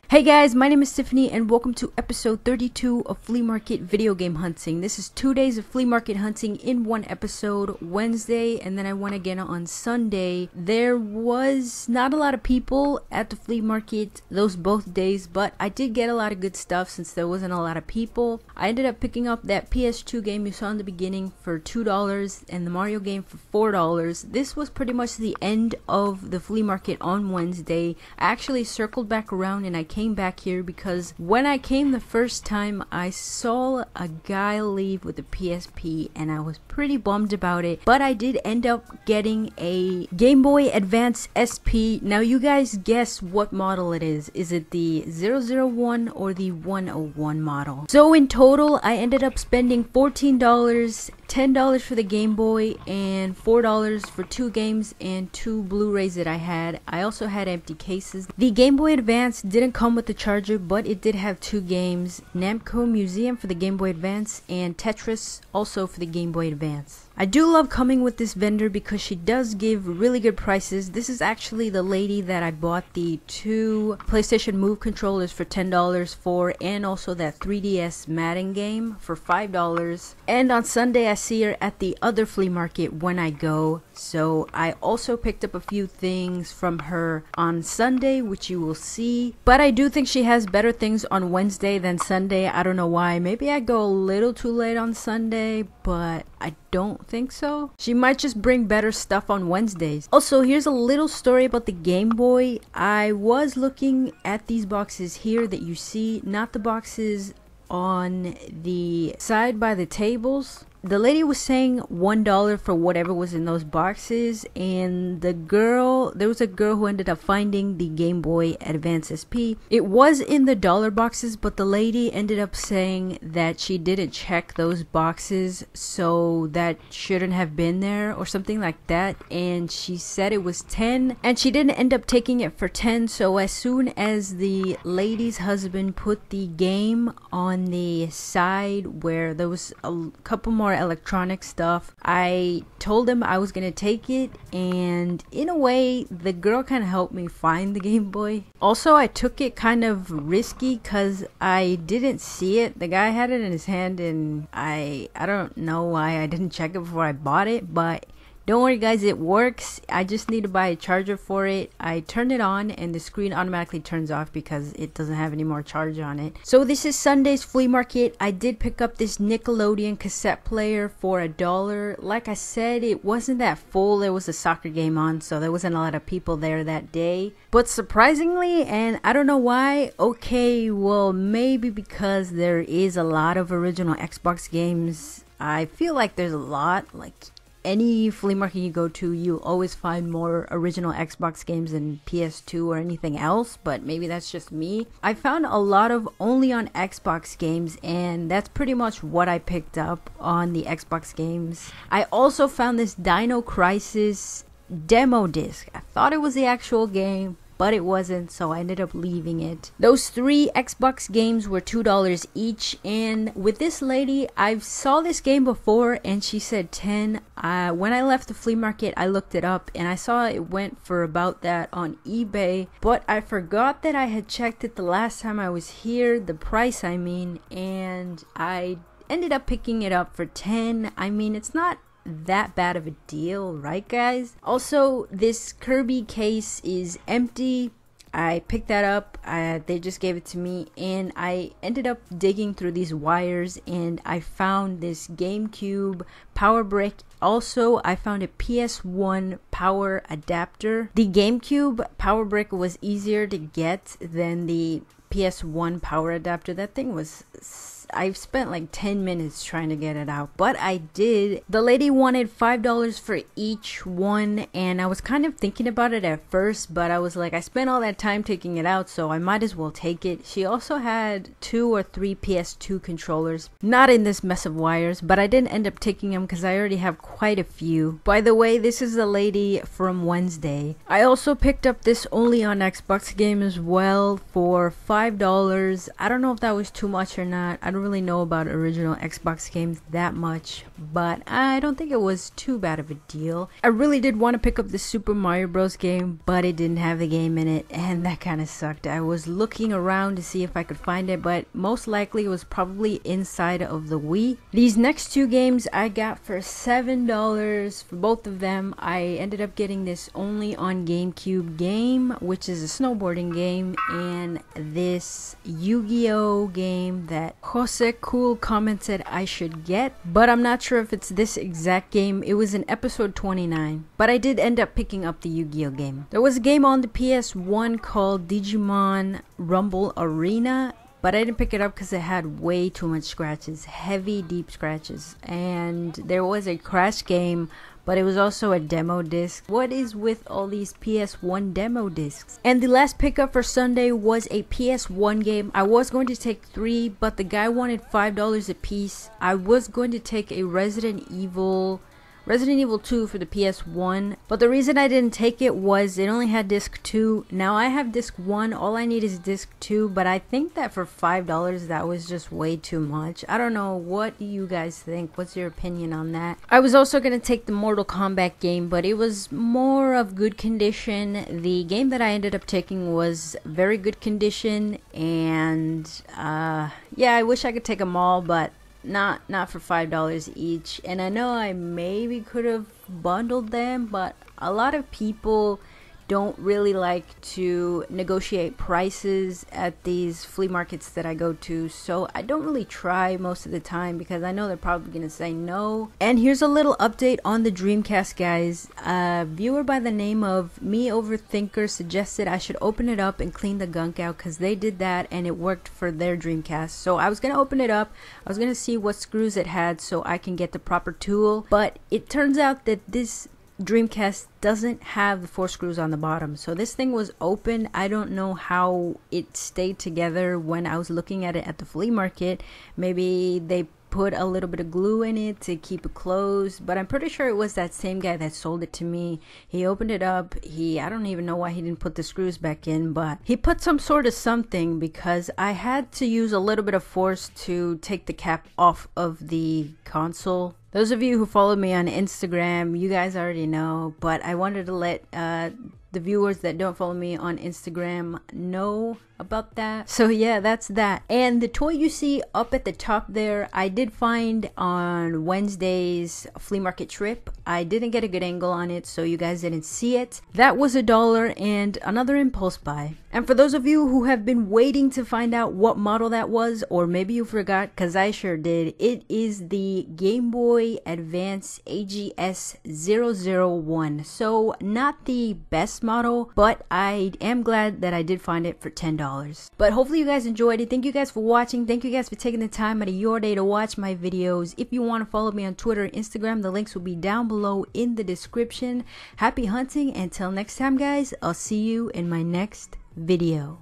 Hey guys, my name is Tiffany and welcome to episode 32 of Flea Market Video Game Hunting. This is 2 days of flea market hunting in one episode, Wednesday, and then I went again on Sunday. There was not a lot of people at the flea market those both days, but I did get a lot of good stuff since there wasn't a lot of people. I ended up picking up that PS2 game you saw in the beginning for $2 and the Mario game for $4. This was pretty much the end of the flea market on Wednesday. I actually circled back around and I came back here because when I came the first time I saw a guy leave with a PSP and I was pretty bummed about it, but I did end up getting a Game Boy Advance SP. Now you guys guess what model it is. Is it the 001 or the 101 model? So in total I ended up spending $14, $10 for the Game Boy and $4 for 2 games and 2 Blu-rays that I had. I also had empty cases. The Game Boy Advance didn't come with the charger, but it did have 2 games, Namco Museum for the Game Boy Advance and Tetris also for the Game Boy Advance. I do love coming with this vendor because she does give really good prices. This is actually the lady that I bought the 2 PlayStation Move controllers for $10 for, and also that 3DS Madden game for $5. And on Sunday I see her at the other flea market when I go, so I also picked up a few things from her on Sunday, which you will see. But I do think she has better things on Wednesday than Sunday. I don't know why. Maybe I go a little too late on Sunday, but I don't think so. She might just bring better stuff on Wednesdays. Also, here's a little story about the Game Boy. I was looking at these boxes here that you see, not the boxes on the side by the tables. The lady was saying $1 for whatever was in those boxes, and there was a girl who ended up finding the Game Boy Advance SP. It was in the dollar boxes, but the lady ended up saying that she didn't check those boxes, so that shouldn't have been there or something like that, and she said it was 10 and she didn't end up taking it for 10. So as soon as the lady's husband put the game on the side where there was a couple more electronic stuff, I told him I was gonna take it, and in a way the girl kind of helped me find the Game Boy. Also, I took it kind of risky because I didn't see it. The guy had it in his hand and I don't know why I didn't check it before I bought it, but don't worry guys, it works. I just need to buy a charger for it. I turned it on and the screen automatically turns off because it doesn't have any more charge on it. So this is Sunday's flea market. I did pick up this Nickelodeon cassette player for $1. Like I said, it wasn't that full. There was a soccer game on, so there wasn't a lot of people there that day. But surprisingly, and I don't know why, okay, well maybe because there is a lot of original Xbox games. I feel like there's a lot, like any flea market you go to, you'll always find more original Xbox games than PS2 or anything else, but maybe that's just me. I found a lot of only on Xbox games, and that's pretty much what I picked up on the Xbox games. I also found this Dino Crisis demo disc. I thought it was the actual game, but it wasn't, so I ended up leaving it. Those 3 Xbox games were $2 each, and with this lady, I saw this game before and she said 10. When I left the flea market, I looked it up and I saw it went for about that on eBay, but I forgot that I had checked it the last time I was here, the price I mean, and I ended up picking it up for 10. I mean, it's not that bad of a deal, right guys? Also, this Kirby case is empty. I picked that up, they just gave it to me, and I ended up digging through these wires and I found this GameCube power brick. Also, I found a PS1 power adapter. The GameCube power brick was easier to get than the PS1 power adapter. That thing was, I've spent like 10 minutes trying to get it out, but I did. The lady wanted $5 for each one, and I was kind of thinking about it at first, but I was like, I spent all that time taking it out, so I might as well take it. She also had 2 or 3 PS2 controllers, not in this mess of wires, but I didn't end up taking them because I already have quite a few. By the way, this is the lady from Wednesday. I also picked up this only on Xbox game as well for $5. I don't know if that was too much or not. I don't really know about original Xbox games that much, but I don't think it was too bad of a deal. I really did want to pick up the Super Mario Bros. Game, but it didn't have the game in it, and that kind of sucked. I was looking around to see if I could find it, but most likely it was probably inside of the Wii. These next two games I got for $7 for both of them. I ended up getting this only on GameCube game, which is a snowboarding game, and this Yu-Gi-Oh game that Jose Cool commented I should get, but I'm not sure if it's this exact game. It was in episode 29, but I did end up picking up the Yu-Gi-Oh game. There was a game on the PS1 called Digimon Rumble Arena, but I didn't pick it up because it had way too much scratches, heavy, deep scratches, and there was a Crash game, but it was also a demo disc. What is with all these PS1 demo discs? And the last pickup for Sunday was a PS1 game. I was going to take 3, but the guy wanted $5 a piece. I was going to take a Resident Evil 2 for the PS1, but the reason I didn't take it was it only had disc 2. Now I have disc 1, all I need is disc 2, but I think that for $5 that was just way too much. I don't know, what do you guys think? What's your opinion on that? I was also going to take the Mortal Kombat game, but it was more of good condition. The game that I ended up taking was very good condition, and yeah, I wish I could take them all, but not for $5 each. And I know I maybe could have bundled them, but a lot of people don't really like to negotiate prices at these flea markets that I go to, so I don't really try most of the time because I know they're probably gonna say no. And here's a little update on the Dreamcast, guys. A viewer by the name of Me Overthinker suggested I should open it up and clean the gunk out because they did that and it worked for their Dreamcast. So I was gonna open it up, I was gonna see what screws it had so I can get the proper tool, but it turns out that this Dreamcast doesn't have the 4 screws on the bottom, so this thing was open. I don't know how it stayed together when I was looking at it at the flea market. Maybe they put a little bit of glue in it to keep it closed, but I'm pretty sure it was that same guy that sold it to me. He opened it up, I don't even know why he didn't put the screws back in, but he put some sort of something because I had to use a little bit of force to take the cap off of the console. Those of you who follow me on Instagram, you guys already know, but I wanted to let the viewers that don't follow me on Instagram know about that. So yeah, that's that. And the toy you see up at the top there, I did find on Wednesday's flea market trip. I didn't get a good angle on it, so you guys didn't see it. That was $1 and another impulse buy. And for those of you who have been waiting to find out what model that was, or maybe you forgot, because I sure did, it is the Game Boy Advance AGS 001. So not the best model, but I am glad that I did find it for $10. But hopefully you guys enjoyed it. Thank you guys for watching. Thank you guys for taking the time out of your day to watch my videos. If you want to follow me on Twitter and Instagram, the links will be down below in the description. Happy hunting. Until next time, guys, I'll see you in my next video.